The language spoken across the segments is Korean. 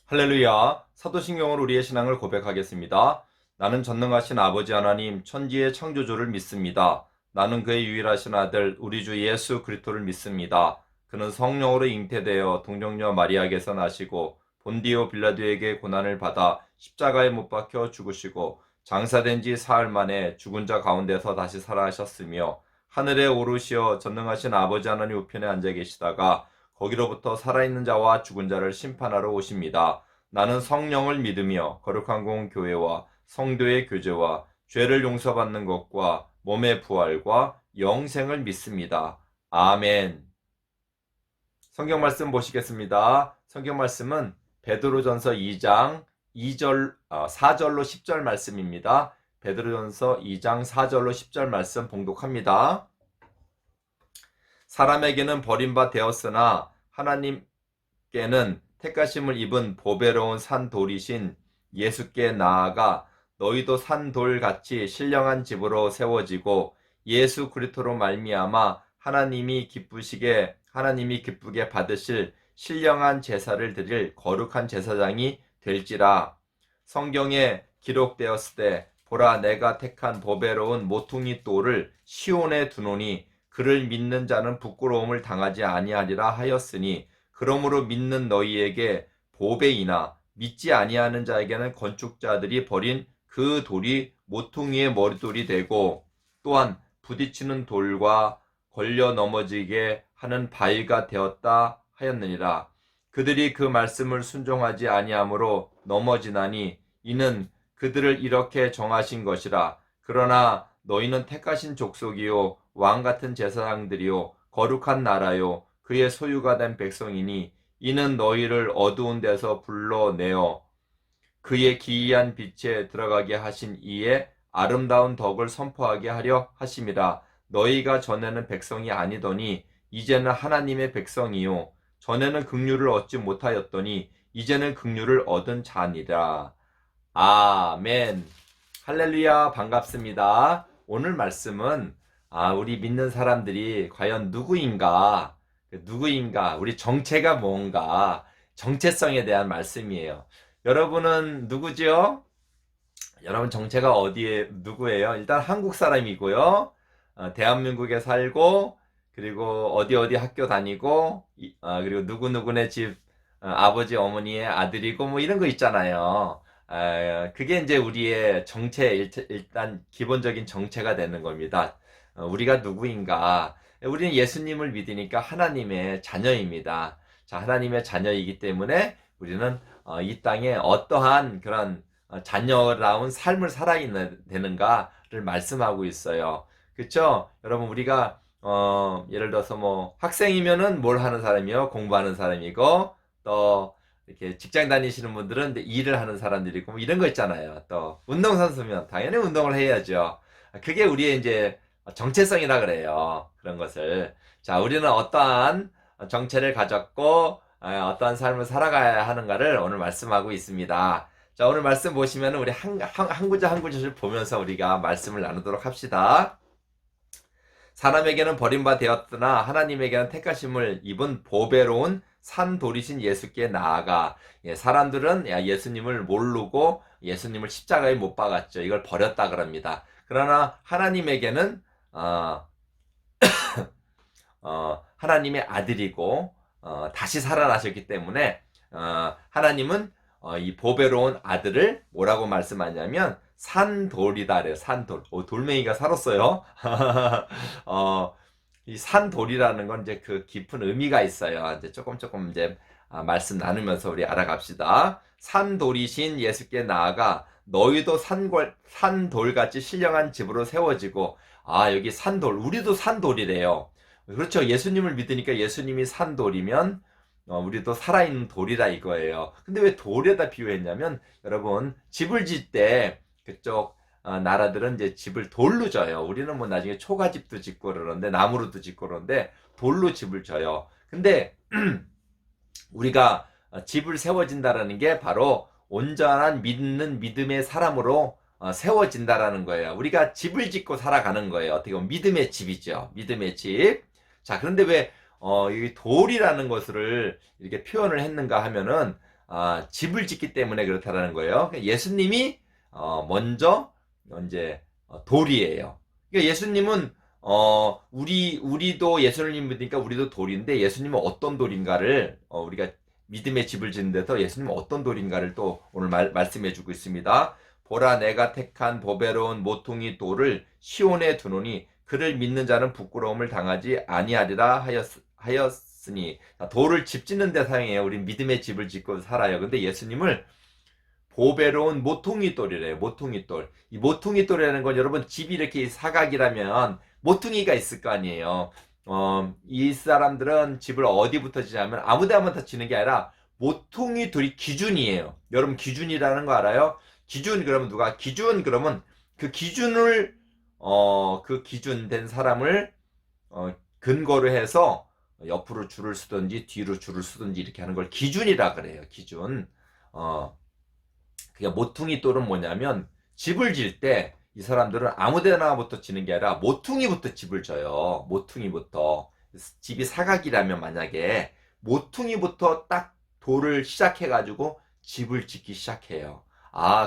할렐루야. 사도신경으로 우리의 신앙을 고백하겠습니다. 나는 전능하신 아버지 하나님 천지의 창조주를 믿습니다. 나는 그의 유일하신 아들 우리 주 예수 그리스도를 믿습니다. 그는 성령으로 잉태되어 동정녀 마리아에게서 나시고 본디오 빌라도에게 고난을 받아 십자가에 못 박혀 죽으시고 장사된 지 사흘 만에 죽은 자 가운데서 다시 살아나셨으며 하늘에 오르시어 전능하신 아버지 하나님 우편에 앉아 계시다가 거기로부터 살아있는 자와 죽은 자를 심판하러 오십니다. 나는 성령을 믿으며 거룩한 공교회와 성도의 교제와 죄를 용서받는 것과 몸의 부활과 영생을 믿습니다. 아멘. 성경 말씀 보시겠습니다. 성경 말씀은 베드로전서 2장 4절로 10절 말씀입니다. 베드로전서 2장 4절로 10절 말씀 봉독합니다. 사람에게는 버림바 되었으나 하나님께는 택하심을 입은 보배로운 산돌이신 예수께 나아가 너희도 산돌같이 신령한 집으로 세워지고 예수 그리스도로 말미암아 하나님이 기쁘게 받으실 신령한 제사를 드릴 거룩한 제사장이 될지라. 성경에 기록되었을 때 보라 내가 택한 보배로운 모퉁이 돌을 시온에 두노니 그를 믿는 자는 부끄러움을 당하지 아니하리라 하였으니 그러므로 믿는 너희에게 보배이나 믿지 아니하는 자에게는 건축자들이 버린 그 돌이 모퉁이의 머릿돌이 되고 또한 부딪히는 돌과 걸려 넘어지게 하는 바위가 되었다 하였느니라. 그들이 그 말씀을 순종하지 아니하므로 넘어지나니 이는 그들을 이렇게 정하신 것이라. 그러나 너희는 택하신 족속이요 왕같은 제사장들이요 거룩한 나라요 그의 소유가 된 백성이니 이는 너희를 어두운 데서 불러내어 그의 기이한 빛에 들어가게 하신 이의 아름다운 덕을 선포하게 하려 하심이라. 너희가 전에는 백성이 아니더니 이제는 하나님의 백성이요 전에는 긍휼을 얻지 못하였더니 이제는 긍휼을 얻은 자니라. 아멘. 할렐루야. 반갑습니다. 오늘 말씀은 우리 믿는 사람들이 과연 누구인가, 우리 정체가 뭔가, 정체성에 대한 말씀이에요. 여러분은 누구죠? 여러분 정체가 누구예요? 일단 한국 사람이고요. 대한민국에 살고, 그리고 어디 학교 다니고, 그리고 누구누구네 집, 아버지, 어머니의 아들이고, 뭐 이런 거 있잖아요. 그게 이제 우리의 일단 기본적인 정체가 되는 겁니다. 우리가 누구인가? 우리는 예수님을 믿으니까 하나님의 자녀입니다. 자, 하나님의 자녀이기 때문에 우리는 이 땅에 어떠한 그런 자녀다운 삶을 살아야 되는가를 말씀하고 있어요. 그쵸? 여러분, 우리가, 예를 들어서 뭐, 학생이면은 뭘 하는 사람이요? 공부하는 사람이고, 또, 이렇게 직장 다니시는 분들은 일을 하는 사람들이고, 뭐 이런 거 있잖아요. 또, 운동선수면 당연히 운동을 해야죠. 그게 우리의 이제 정체성이라 그래요. 그런 것을. 자, 우리는 어떠한 정체를 가졌고, 어떠한 삶을 살아가야 하는가를 오늘 말씀하고 있습니다. 자, 오늘 말씀 보시면 우리 한 구절 한 구절을 보면서 우리가 말씀을 나누도록 합시다. 사람에게는 버림바 되었으나 하나님에게는 택하심을 입은 보배로운 산돌이신 예수께 나아가. 사람들은 예수님을 모르고 예수님을 십자가에 못 박았죠. 이걸 버렸다 그럽니다. 그러나 하나님에게는 하나님의 아들이고 다시 살아나셨기 때문에 하나님은 이 보배로운 아들을 뭐라고 말씀하냐면 산돌이다 그래요. 산돌. 돌멩이가 살았어요. 이 산돌이라는 건 이제 그 깊은 의미가 있어요. 이제 조금 이제 말씀 나누면서 우리 알아갑시다. 산돌이신 예수께 나아가 너희도 산돌같이 신령한 집으로 세워지고. 여기 산돌, 우리도 산돌이래요. 그렇죠. 예수님을 믿으니까 예수님이 산돌이면 우리도 살아있는 돌이라 이거예요. 근데 왜 돌에다 비유했냐면, 여러분 집을 짓 때 그쪽 나라들은 이제 집을 돌로 져요. 우리는 뭐 나중에 초가집도 짓고 그러는데, 나무로도 짓고 그러는데 돌로 집을 져요. 근데 우리가 집을 세워진다라는 게 바로 온전한 믿음의 사람으로 세워진다라는 거예요. 우리가 집을 짓고 살아가는 거예요. 어떻게 보면 믿음의 집이죠. 믿음의 집. 자, 그런데 왜 이 돌이라는 것을 이렇게 표현을 했는가 하면은 집을 짓기 때문에 그렇다라는 거예요. 예수님이 먼저 이제 돌이에요. 그러니까 예수님은 우리도 예수님 믿으니까 우리도 돌인데 예수님은 어떤 돌인가를 우리가 믿음의 집을 짓는 데서 예수님은 어떤 돌인가를 또 오늘 말씀해 주고 있습니다. 보라 내가 택한 보배로운 모퉁이 돌을 시온에 두노니 그를 믿는 자는 부끄러움을 당하지 아니하리라 하였으니 돌을 집 짓는 데 사용해요. 우리 믿음의 집을 짓고 살아요. 근데 예수님을 보배로운 모퉁이 돌이래요. 모퉁이 돌. 이 모퉁이 돌이라는 건 여러분 집이 이렇게 사각이라면 모퉁이가 있을 거 아니에요. 이 사람들은 집을 어디부터 지냐면 아무데나부터 지는 게 아니라 모퉁이 돌이 기준이에요. 여러분 기준이라는 거 알아요? 기준 그러면 누가 기준 그러면 그 기준을 그 기준된 사람을 근거로 해서 옆으로 줄을 쓰든지 뒤로 줄을 쓰든지 이렇게 하는 걸 기준이라 그래요. 기준. 그러니까 모퉁이 돌은 뭐냐면 집을 질 때 이 사람들은 아무데나부터 지는 게 아니라 모퉁이부터 집을 져요. 모퉁이부터. 집이 사각이라면 만약에 모퉁이부터 딱 돌을 시작해가지고 집을 짓기 시작해요.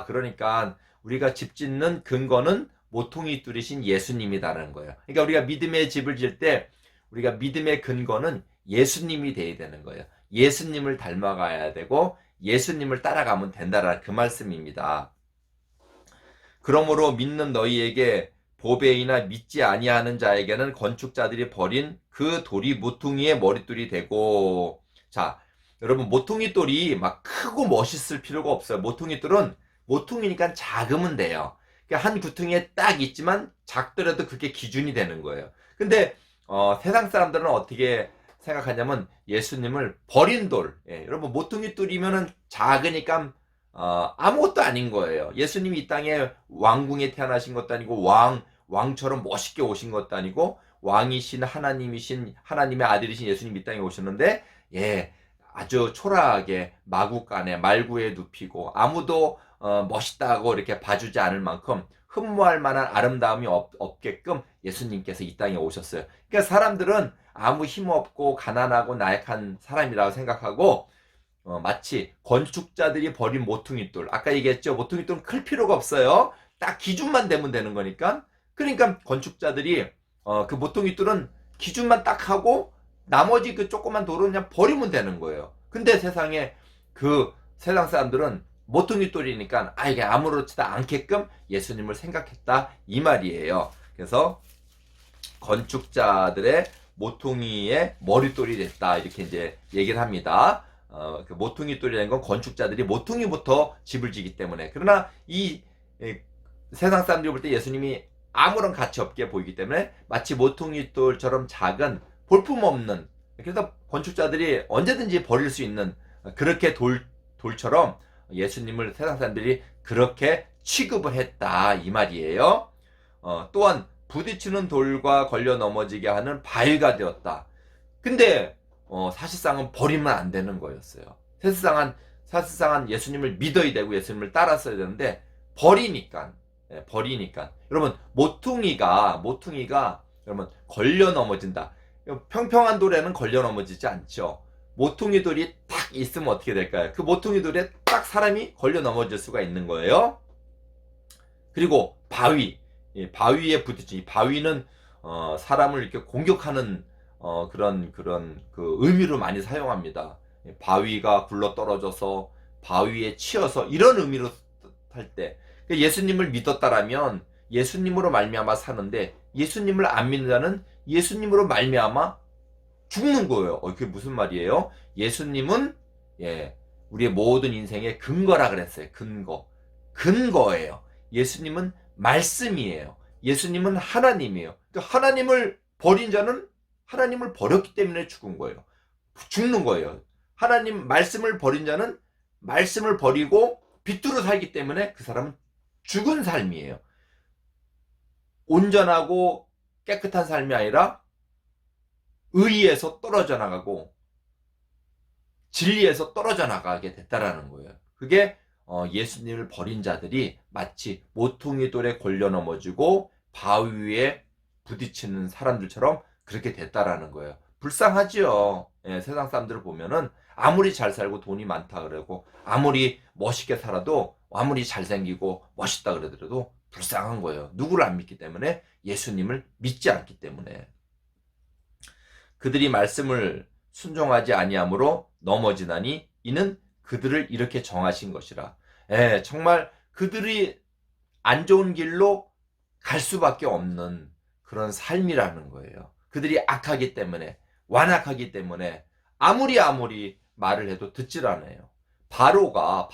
그러니까 우리가 집 짓는 근거는 모퉁이 뚫으신 예수님이라는 거예요. 그러니까 우리가 믿음의 집을 질 때 우리가 믿음의 근거는 예수님이 돼야 되는 거예요. 예수님을 닮아가야 되고 예수님을 따라가면 된다라는 그 말씀입니다. 그러므로 믿는 너희에게 보배이나 믿지 아니하는 자에게는 건축자들이 버린 그 돌이 모퉁이의 머릿돌이 되고. 자, 여러분 모퉁이 돌이 막 크고 멋있을 필요가 없어요. 모퉁이 돌은 모퉁이니까 작으면 돼요. 그러니까 한 구퉁이에 딱 있지만 작더라도 그게 기준이 되는 거예요. 근데 세상 사람들은 어떻게 생각하냐면 예수님을 버린 돌. 여러분 모퉁이 돌이면은 작으니까 아무것도 아닌 거예요. 예수님이 이 땅에 왕궁에 태어나신 것도 아니고 왕처럼 멋있게 오신 것도 아니고 왕이신 하나님이신 하나님의 아들이신 예수님이 이 땅에 오셨는데 아주 초라하게 마구간에 말구에 눕히고 아무도 멋있다고 이렇게 봐주지 않을 만큼 흠모할 만한 아름다움이 없게끔 예수님께서 이 땅에 오셨어요. 그러니까 사람들은 아무 힘없고 가난하고 나약한 사람이라고 생각하고 마치 건축자들이 버린 모퉁이돌. 아까 얘기했죠. 모퉁이돌은 클 필요가 없어요. 딱 기준만 되면 되는 거니까. 그러니까 건축자들이 그 모퉁이돌은 기준만 딱 하고 나머지 그 조그만 돌은 그냥 버리면 되는 거예요. 근데 세상에 그 세상 사람들은 모퉁이돌이니까 이게 아무렇지도 않게끔 예수님을 생각했다 이 말이에요. 그래서 건축자들의 모퉁이의 머릿돌이 됐다 이렇게 이제 얘기를 합니다. 그 모퉁이 돌이라는 건 건축자들이 모퉁이부터 집을 지기 때문에. 그러나 이 세상 사람들이 볼 때 예수님이 아무런 가치 없게 보이기 때문에 마치 모퉁이 돌처럼 작은 볼품없는, 그래서 건축자들이 언제든지 버릴 수 있는 그렇게 돌처럼 예수님을 세상 사람들이 그렇게 취급을 했다 이 말이에요. 또한 부딪히는 돌과 걸려 넘어지게 하는 바위가 되었다. 근데 사실상은 버리면 안 되는 거였어요. 사실상은 예수님을 믿어야 되고 예수님을 따랐어야 되는데 버리니까. 여러분 모퉁이가 여러분 걸려 넘어진다. 평평한 돌에는 걸려 넘어지지 않죠. 모퉁이 돌이 딱 있으면 어떻게 될까요? 그 모퉁이 돌에 딱 사람이 걸려 넘어질 수가 있는 거예요. 그리고 바위에 부딪힌 이 바위는 사람을 이렇게 공격하는 그런 그 의미로 많이 사용합니다. 바위가 굴러 떨어져서 바위에 치여서 이런 의미로 할 때 예수님을 믿었다라면 예수님으로 말미암아 사는데 예수님을 안 믿는 자는 예수님으로 말미암아 죽는 거예요. 그게 무슨 말이에요? 예수님은 우리의 모든 인생의 근거라 그랬어요. 근거예요. 예수님은 말씀이에요. 예수님은 하나님이에요. 그러니까 하나님을 버린 자는 하나님을 버렸기 때문에 죽는 거예요. 하나님 말씀을 버린 자는 말씀을 버리고 빛으로 살기 때문에 그 사람은 죽은 삶이에요. 온전하고 깨끗한 삶이 아니라 의에서 떨어져 나가고 진리에서 떨어져 나가게 됐다라는 거예요. 그게 예수님을 버린 자들이 마치 모퉁이 돌에 걸려 넘어지고 바위 위에 부딪히는 사람들처럼 그렇게 됐다라는 거예요. 불쌍하지요. 세상 사람들을 보면은 아무리 잘 살고 돈이 많다 그러고 아무리 멋있게 살아도 아무리 잘생기고 멋있다 그러더라도 불쌍한 거예요. 누구를 안 믿기 때문에 예수님을 믿지 않기 때문에 그들이 말씀을 순종하지 아니함으로 넘어지나니 이는 그들을 이렇게 정하신 것이라. 정말 그들이 안 좋은 길로 갈 수밖에 없는 그런 삶이라는 거예요. 그들이 악하기 때문에 완악하기 때문에 아무리 말을 해도 듣질 않아요. 바로가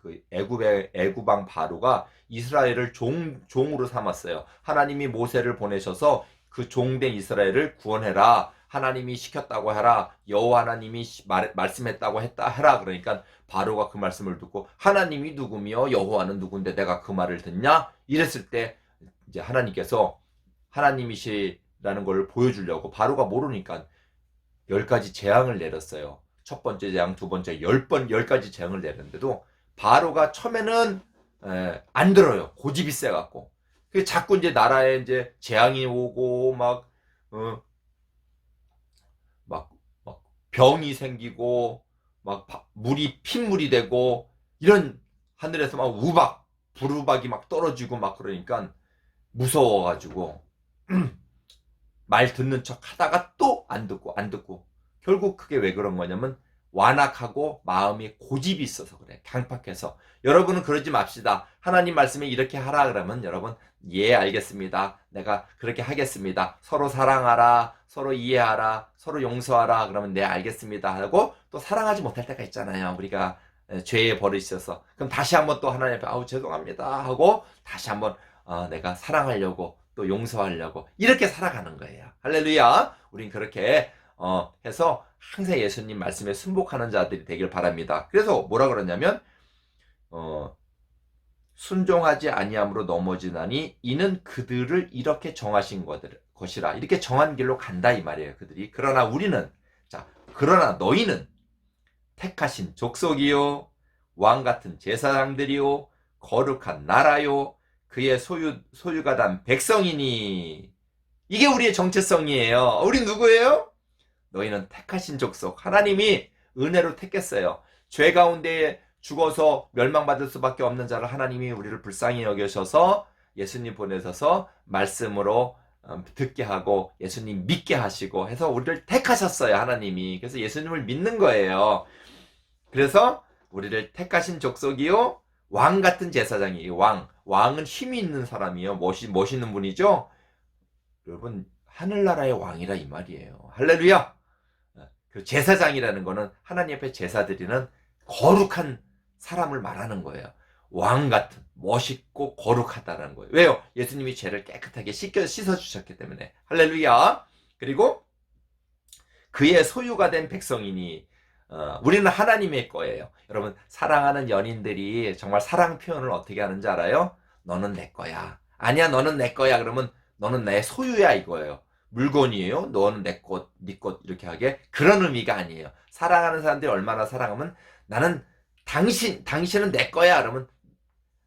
그 애굽왕 바로가 이스라엘을 종으로 삼았어요. 하나님이 모세를 보내셔서 그 종된 이스라엘을 구원해라. 하나님이 시켰다고 해라. 여호와 하나님이 말씀했다고 해라. 그러니까 바로가 그 말씀을 듣고 하나님이 누구며 여호와는 누군데 내가 그 말을 듣냐? 이랬을 때 이제 하나님께서 하나님이시라는 걸 보여주려고 바로가 모르니까 10가지 재앙을 내렸어요. 첫 번째 재앙, 두 번째 10가지 재앙을 내렸는데도 바로가 처음에는 안 들어요. 고집이 세갖고. 자꾸 이제 나라에 이제 재앙이 오고 막 병이 생기고 막 핏물이 되고 이런 하늘에서 막 부르박이 막 떨어지고 막 그러니까 무서워가지고 말 듣는 척 하다가 또 안 듣고 결국 그게 왜 그런 거냐면 완악하고 마음이 고집이 있어서 그래. 강팍해서. 여러분은 그러지 맙시다. 하나님 말씀에 이렇게 하라 그러면 여러분 예 알겠습니다. 내가 그렇게 하겠습니다. 서로 사랑하라. 서로 이해하라. 서로 용서하라. 그러면 네 알겠습니다 하고 또 사랑하지 못할 때가 있잖아요. 우리가 죄의 버릇이 있어서. 그럼 다시 한번 또 하나님 앞에 죄송합니다 하고 다시 한번 내가 사랑하려고 또 용서하려고 이렇게 살아가는 거예요. 할렐루야. 우린 그렇게 해서 항상 예수님 말씀에 순복하는 자들이 되길 바랍니다. 그래서 뭐라 그러냐면 순종하지 아니함으로 넘어지나니 이는 그들을 이렇게 정하신 것이라. 이렇게 정한 길로 간다 이 말이에요. 그들이. 그러나 우리는 그러나 너희는 택하신 족속이요 왕 같은 제사장들이요 거룩한 나라요 그의 소유가 단 백성이니. 이게 우리의 정체성이에요. 우리 누구예요? 너희는 택하신 족속. 하나님이 은혜로 택했어요. 죄 가운데 죽어서 멸망받을 수밖에 없는 자를 하나님이 우리를 불쌍히 여겨셔서 예수님 보내셔서 말씀으로 듣게 하고 예수님 믿게 하시고 해서 우리를 택하셨어요. 하나님이. 그래서 예수님을 믿는 거예요. 그래서 우리를 택하신 족속이요 왕 같은 제사장이에요. 왕은 힘이 있는 사람이에요. 멋있는 분이죠. 여러분 하늘나라의 왕이라 이 말이에요. 할렐루야. 그 제사장이라는 거는 하나님 앞에 제사 드리는 거룩한 사람을 말하는 거예요. 왕 같은 멋있고 거룩하다는 거예요. 왜요? 예수님이 죄를 깨끗하게 씻어주셨기 때문에. 할렐루야. 그리고 그의 소유가 된 백성이니 우리는 하나님의 거예요. 여러분 사랑하는 연인들이 정말 사랑 표현을 어떻게 하는지 알아요? 너는 내 거야. 아니야 너는 내 거야. 그러면 너는 내 소유야 이거예요. 물건이에요. 너는 내 것, 네 것 이렇게 하게. 그런 의미가 아니에요. 사랑하는 사람들이 얼마나 사랑하면 나는 당신은 내 거야. 그러면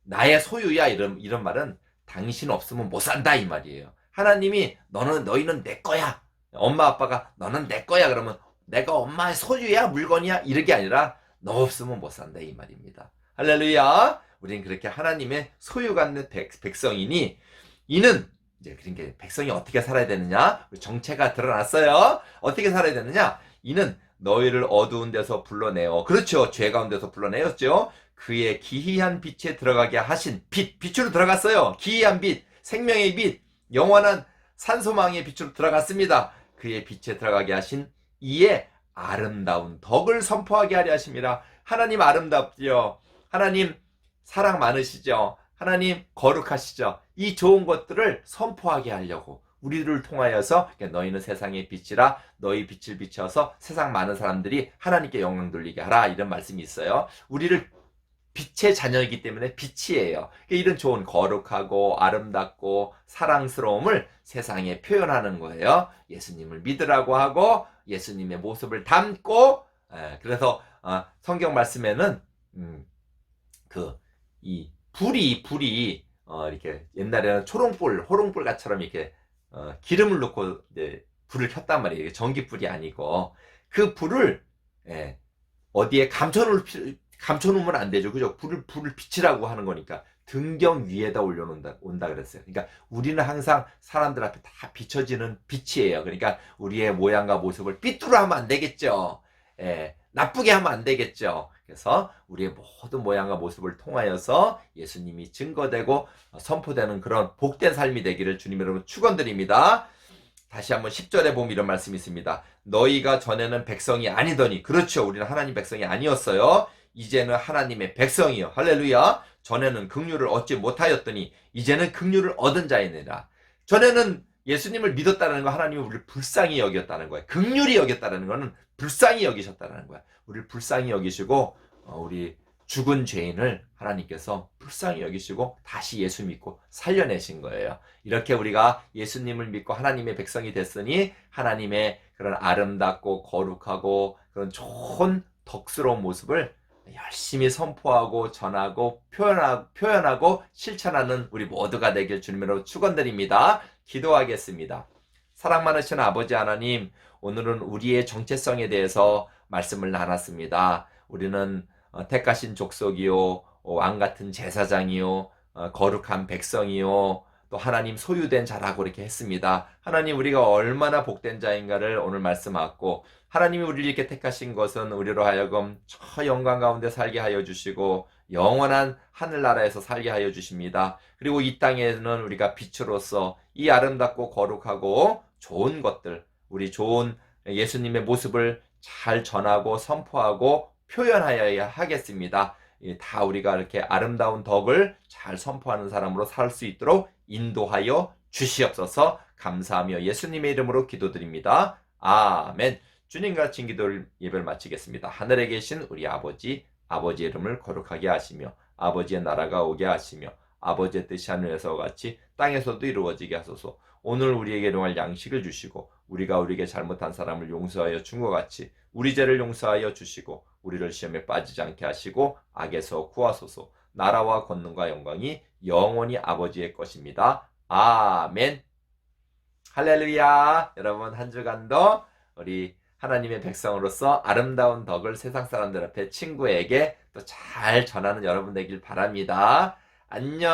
나의 소유야. 이런 말은 당신 없으면 못 산다 이 말이에요. 하나님이 너희는 내 거야. 엄마 아빠가 너는 내 거야. 그러면 내가 엄마의 소유야 물건이야 이렇게 아니라 너 없으면 못 산다 이 말입니다. 할렐루야. 우리는 그렇게 하나님의 소유가 있는 백성이니 이는 이제 그러니까 백성이 어떻게 살아야 되느냐? 정체가 드러났어요. 어떻게 살아야 되느냐? 이는 너희를 어두운 데서 불러내어. 그렇죠. 죄 가운데서 불러내었죠. 그의 기이한 빛에 들어가게 하신 빛으로 들어갔어요. 기이한 빛, 생명의 빛, 영원한 산소망의 빛으로 들어갔습니다. 그의 빛에 들어가게 하신 이에 아름다운 덕을 선포하게 하려 하심이라. 하나님 아름답죠. 하나님 사랑 많으시죠. 하나님 거룩하시죠. 이 좋은 것들을 선포하게 하려고 우리를 통하여서 너희는 세상의 빛이라 너희 빛을 비춰서 세상 많은 사람들이 하나님께 영광 돌리게 하라 이런 말씀이 있어요. 우리를 빛의 자녀이기 때문에 빛이에요. 이런 좋은 거룩하고 아름답고 사랑스러움을 세상에 표현하는 거예요. 예수님을 믿으라고 하고 예수님의 모습을 담고 그래서 성경 말씀에는 이 불이 이렇게 옛날에는 호롱불 같처럼 이렇게 기름을 넣고 이제 불을 켰단 말이에요. 전기불이 아니고 그 불을 어디에 감춰놓으면 안 되죠. 그죠? 불을 비치라고 하는 거니까. 등경 위에다 온다 그랬어요. 그러니까 우리는 항상 사람들 앞에 다 비춰지는 빛이에요. 그러니까 우리의 모양과 모습을 삐뚤어 하면 안 되겠죠. 예, 나쁘게 하면 안 되겠죠. 그래서 우리의 모든 모양과 모습을 통하여서 예수님이 증거되고 선포되는 그런 복된 삶이 되기를 주님 여러분 축원드립니다. 다시 한번 10절에 보면 이런 말씀이 있습니다. 너희가 전에는 백성이 아니더니, 그렇죠. 우리는 하나님 백성이 아니었어요. 이제는 하나님의 백성이요. 할렐루야. 전에는 긍휼을 얻지 못하였더니 이제는 긍휼을 얻은 자이니라. 전에는 예수님을 믿었다는 거, 하나님이 우리를 불쌍히 여겼다는 거예요. 긍휼히 여겼다는 거는 불쌍히 여기셨다는 거야. 우리를 불쌍히 여기시고 우리 죽은 죄인을 하나님께서 불쌍히 여기시고 다시 예수 믿고 살려내신 거예요. 이렇게 우리가 예수님을 믿고 하나님의 백성이 됐으니 하나님의 그런 아름답고 거룩하고 그런 좋은 덕스러운 모습을 열심히 선포하고 전하고 표현하고 실천하는 우리 모두가 되길 주님으로 축원드립니다. 기도하겠습니다. 사랑 많으신 아버지 하나님, 오늘은 우리의 정체성에 대해서 말씀을 나눴습니다. 우리는 택하신 족속이요, 왕같은 제사장이요, 거룩한 백성이요, 또 하나님 소유된 자라고 이렇게 했습니다. 하나님, 우리가 얼마나 복된 자인가를 오늘 말씀하고, 하나님이 우리를 이렇게 택하신 것은 우리로 하여금 저 영광 가운데 살게 하여 주시고 영원한 하늘나라에서 살게 하여 주십니다. 그리고 이 땅에는 우리가 빛으로서 이 아름답고 거룩하고 좋은 것들, 우리 좋은 예수님의 모습을 잘 전하고 선포하고 표현하여야 하겠습니다. 다 우리가 이렇게 아름다운 덕을 잘 선포하는 사람으로 살 수 있도록 인도하여 주시옵소서. 감사하며 예수님의 이름으로 기도드립니다. 아멘. 주님과 진기도를 예배를 마치겠습니다. 하늘에 계신 우리 아버지의 이름을 거룩하게 하시며 아버지의 나라가 오게 하시며 아버지의 뜻이 하늘에서 같이 땅에서도 이루어지게 하소서. 오늘 우리에게 일용할 양식을 주시고 우리가 우리에게 잘못한 사람을 용서하여 준 것 같이 우리 죄를 용서하여 주시고 우리를 시험에 빠지지 않게 하시고 악에서 구하소서. 나라와 권능과 영광이 영원히 아버지의 것입니다. 아멘. 할렐루야. 여러분 한 주간도 우리 하나님의 백성으로서 아름다운 덕을 세상 사람들 앞에 친구에게 또 잘 전하는 여러분 되길 바랍니다. 안녕.